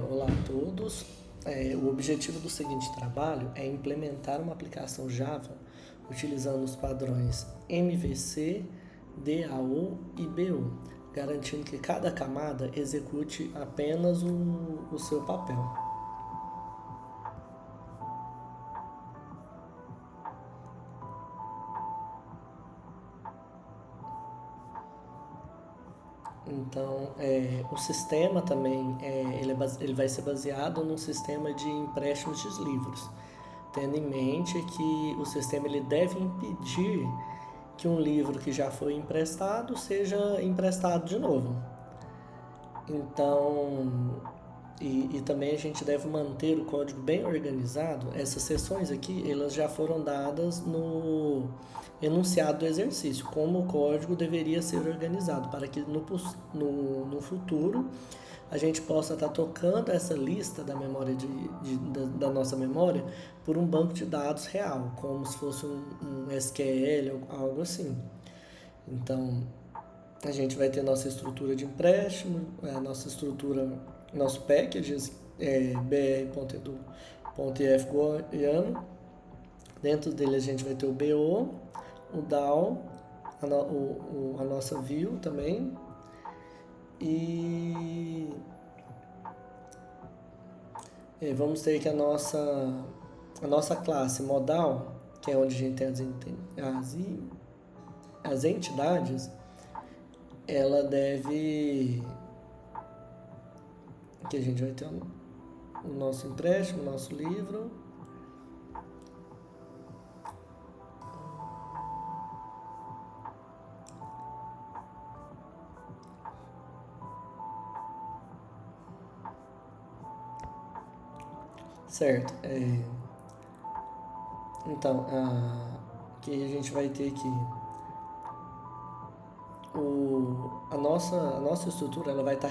Olá a todos. O objetivo do seguinte trabalho é implementar uma aplicação Java utilizando os padrões MVC, DAO e BO, garantindo que cada camada execute apenas o seu papel. Então, o sistema também ele vai ser baseado num sistema de empréstimos de livros, tendo em mente que o sistema ele deve impedir que um livro que já foi emprestado seja emprestado de novo. Então, e também a gente deve manter o código bem organizado. Essas seções aqui, elas já foram dadas no enunciado do exercício, como o código deveria ser organizado, para que no futuro a gente possa estar tocando essa lista da memória da nossa memória por um banco de dados real, como se fosse um SQL ou algo assim. Então, a gente vai ter nossa estrutura de empréstimo, nossa estrutura, nosso packages, br.edu.if Goiano. Dentro dele a gente vai ter o BO, o DAO, a nossa view também. E vamos ter que a nossa classe modal, que é onde a gente tem as entidades, ela deve... Aqui a gente vai ter o nosso empréstimo, o nosso livro. Certo. Então, aqui a gente vai ter que a nossa estrutura ela vai estar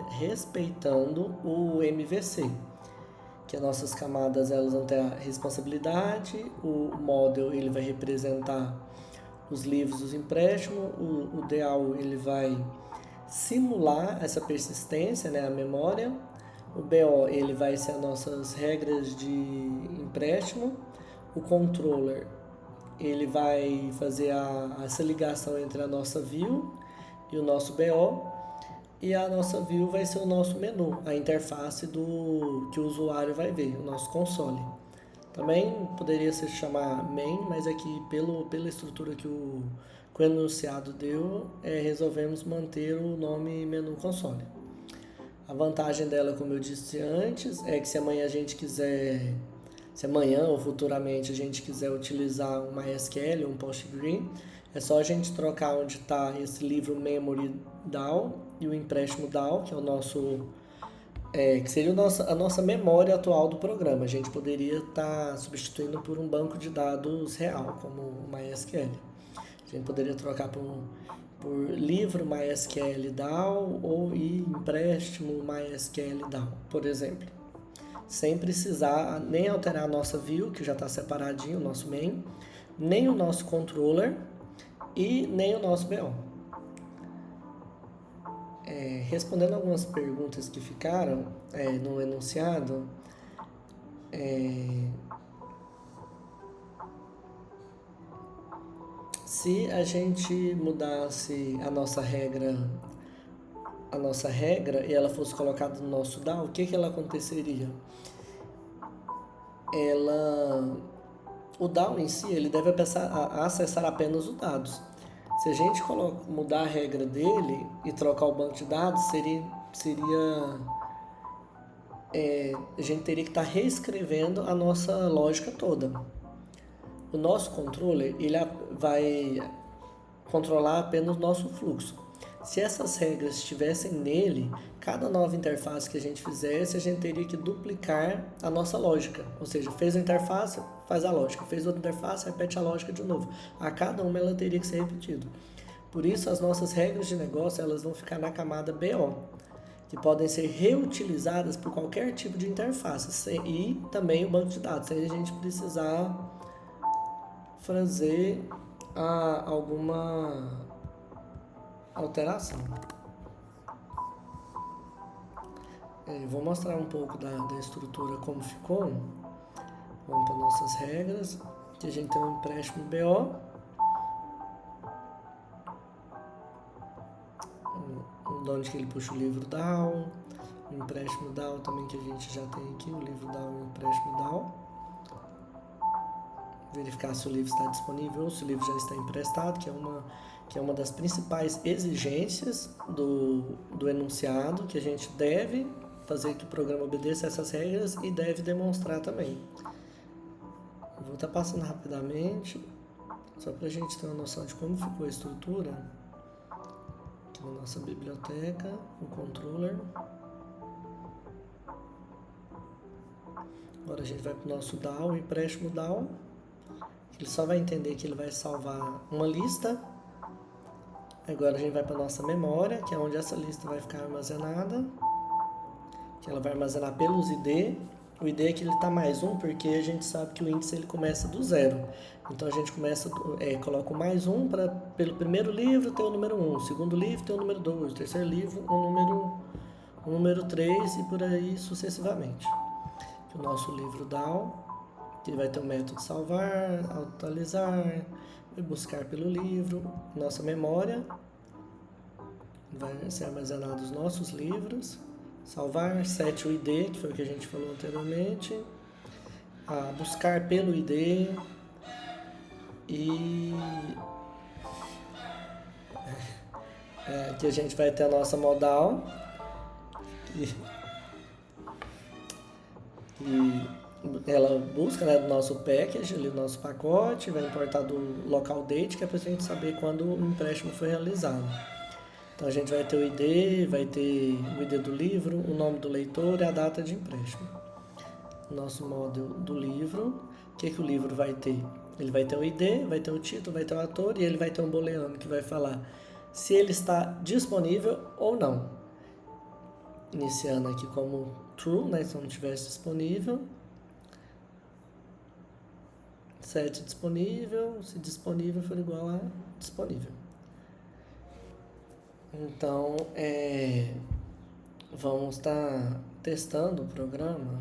respeitando o MVC, que as nossas camadas elas vão ter a responsabilidade, o model ele vai representar os livros, os empréstimos, o DAO ele vai simular essa persistência, né, a memória, o BO ele vai ser as nossas regras de empréstimo, o controller ele vai fazer essa ligação entre a nossa view e o nosso BO, e a nossa view vai ser o nosso menu, a interface que o usuário vai ver, o nosso console. Também poderia se chamar main, mas aqui pela estrutura que o enunciado deu, resolvemos manter o nome menu console. A vantagem dela, como eu disse antes, é que se amanhã ou futuramente a gente quiser utilizar um MySQL ou um PostgreSQL, é só a gente trocar onde está esse livro memory DAO e o empréstimo DAO, que é o nosso que seria a nossa memória atual do programa. A gente poderia estar substituindo por um banco de dados real, como o MySQL. A gente poderia trocar por livro MySQL DAO ou empréstimo MySQL DAO, por exemplo. Sem precisar nem alterar a nossa view, que já está separadinho, o nosso main, nem o nosso controller e nem o nosso BO. Respondendo algumas perguntas que ficaram no enunciado, se a gente mudasse a nossa regra e ela fosse colocada no nosso DAO, o que ela aconteceria? O DAO em si ele deve acessar apenas os dados. Se a gente mudar a regra dele e trocar o banco de dados, a gente teria que estar reescrevendo a nossa lógica toda. O nosso controller ele vai controlar apenas o nosso fluxo. Se essas regras estivessem nele, cada nova interface que a gente fizesse, a gente teria que duplicar a nossa lógica. Ou seja, fez a interface, faz a lógica. Fez outra interface, repete a lógica de novo. A cada uma ela teria que ser repetida. Por isso, as nossas regras de negócio elas vão ficar na camada BO, que podem ser reutilizadas por qualquer tipo de interface. E também o banco de dados, sem a gente precisar fazer alguma alteração. Vou mostrar um pouco da estrutura como ficou. Vamos para nossas regras. Aqui a gente tem um empréstimo BO. De onde que ele puxa o livro DAO. O empréstimo DAO também que a gente já tem aqui. O livro DAO e o empréstimo DAO. Verificar se o livro está disponível ou se o livro já está emprestado, que é uma das principais exigências do enunciado, que a gente deve fazer que o programa obedeça essas regras e deve demonstrar também. Eu vou estar passando rapidamente, só para a gente ter uma noção de como ficou a estrutura. Aqui na nossa biblioteca, o controller. Agora a gente vai para o nosso DAO, o empréstimo DAO. Ele só vai entender que ele vai salvar uma lista. Agora a gente vai para a nossa memória, que é onde essa lista vai ficar armazenada. Que ela vai armazenar pelos ID. O ID aqui ele está mais 1, porque a gente sabe que o índice ele começa do 0. Então a gente coloca o mais 1 para pelo primeiro livro ter o número 1, o segundo livro ter o número 2, o terceiro livro o número 3 e por aí sucessivamente. Aqui o nosso livro DAO, que vai ter o método salvar, atualizar, buscar pelo livro, nossa memória, vai ser armazenado os nossos livros, salvar, set o ID, que foi o que a gente falou anteriormente, buscar pelo ID e aqui a gente vai ter a nossa modal e ela busca, né, do nosso package, ali, do nosso pacote, vai importar do local date, que é para a gente saber quando o empréstimo foi realizado. Então a gente vai ter o ID, vai ter o ID do livro, o nome do leitor e a data de empréstimo. Nosso model do livro, o que o livro vai ter? Ele vai ter o ID, vai ter o título, vai ter o autor e ele vai ter um booleano que vai falar se ele está disponível ou não. Iniciando aqui como true, né, se não estivesse disponível. Set disponível, se disponível for igual a disponível. Então, vamos estar testando o programa.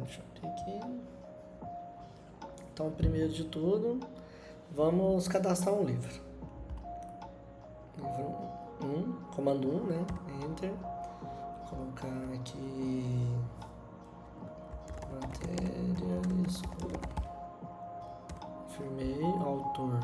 Deixa eu ver aqui. Então, primeiro de tudo, vamos cadastrar um livro. Livro 1, comando 1, né? Enter. Vou colocar aqui matéria escura. Firmei, autor.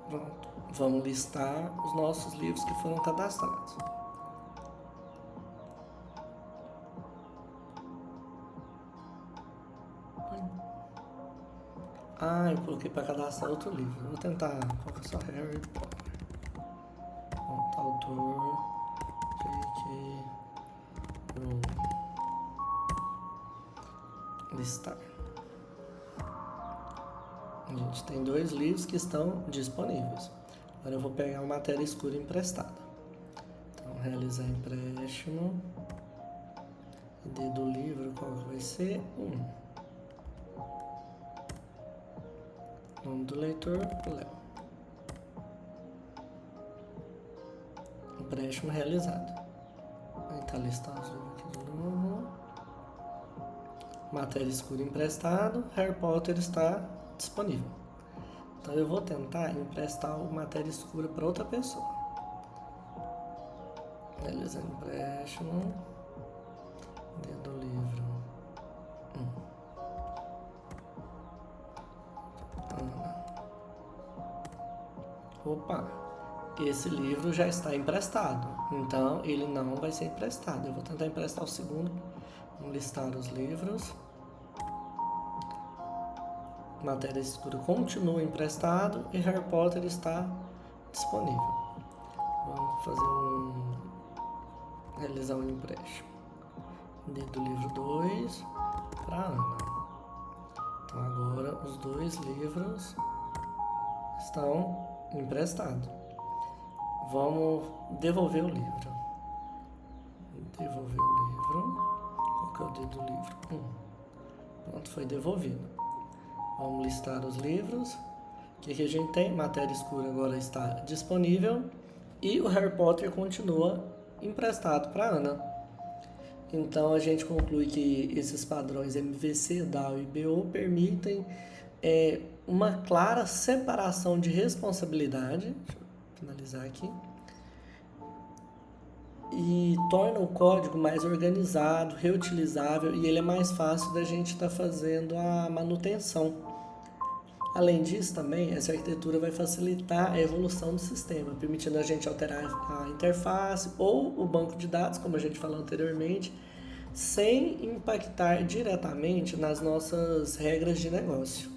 Pronto. Vamos listar os nossos livros que foram cadastrados. Eu coloquei para cadastrar outro livro. Vou tentar colocar só Harry Potter. Pronto, autor J.K. Rowling. Listar. A gente tem 2 livros que estão disponíveis. Agora eu vou pegar uma matéria escura emprestada. Então, realizar empréstimo. ID do livro, qual vai ser? 1. Nome do leitor, Léo. Empréstimo realizado. Aí tá listado os livros aqui de novo. Matéria escura emprestado. Harry Potter está disponível. Então eu vou tentar emprestar uma matéria escura para outra pessoa. Realizar empréstimo. Dentro do livro. Opa, esse livro já está emprestado, então ele não vai ser emprestado. Eu vou tentar emprestar o segundo, Vamos listar os livros. Matéria escura continua emprestado e Harry Potter está disponível. Vamos realizar um empréstimo do livro 2 para Ana. Então agora os 2 livros estão emprestados. Vamos devolver o livro. Devolver o livro. Qual que é o D do livro? Pronto, foi devolvido. Vamos listar os livros. O que a gente tem? Matéria escura agora está disponível. E o Harry Potter continua emprestado para Ana. Então a gente conclui que esses padrões MVC, DAO e BO permitem uma clara separação de responsabilidade. Deixa eu finalizar aqui. E torna o código mais organizado, reutilizável e ele é mais fácil da gente estar fazendo a manutenção. Além disso, também, essa arquitetura vai facilitar a evolução do sistema, permitindo a gente alterar a interface ou o banco de dados, como a gente falou anteriormente, sem impactar diretamente nas nossas regras de negócio.